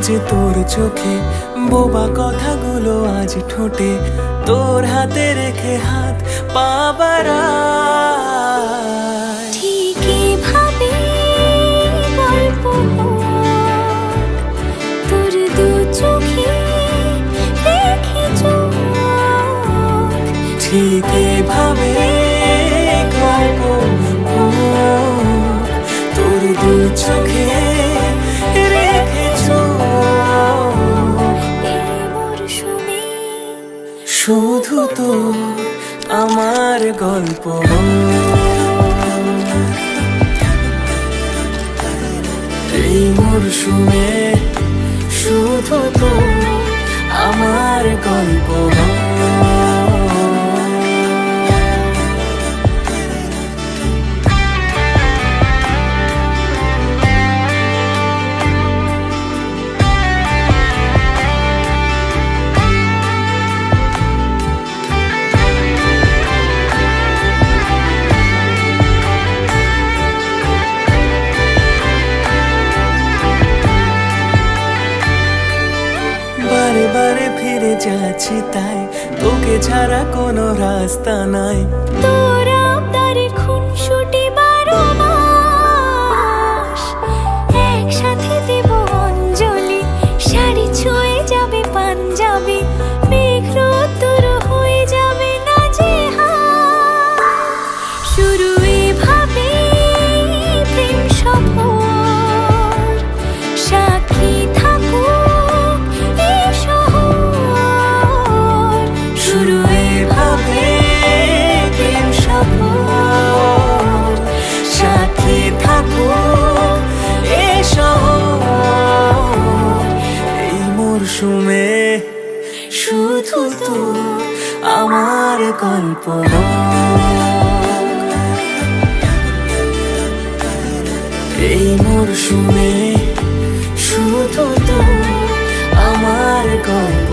যে তোর চোখে, বোবা কথাগুলো আজ ঠোঁটে, তোর হাতে রেখে হাত পা বাড়ায়। ঠিকই ভাবে গল্প তোর দু চোখে রেখে চোখ, ঠিকই ভাবে গল্প তোর দু চোখে রেখে চোখ। এই মরশুমে শুধু তো আমার গল্প, এই মরশুমে শুধু তো আমার গল্প। বারে বারে ফিরে যাচ্ছি তাই, তোকে ছাড়া কোনো রাস্তা নাই। তোর আবদারে খুনসুটি 12 মাস, একসাথে দেব অঞ্জলি, শাড়ি ছুঁয়ে যাবে পাঞ্জাবি, মেঘ রোদ্দুর হয়ে যাবে নাজেহাল। শুরু এভাবে প্রেম সফর, সাক্ষী থাকুক এই শহর। শুরু এভাবে প্রেম সফর, সাথী থাকুক এ শহর। এই মরশুমে শুধু তো আমার গল্প, এই মরশুমে শুধু তো আমার গল্প।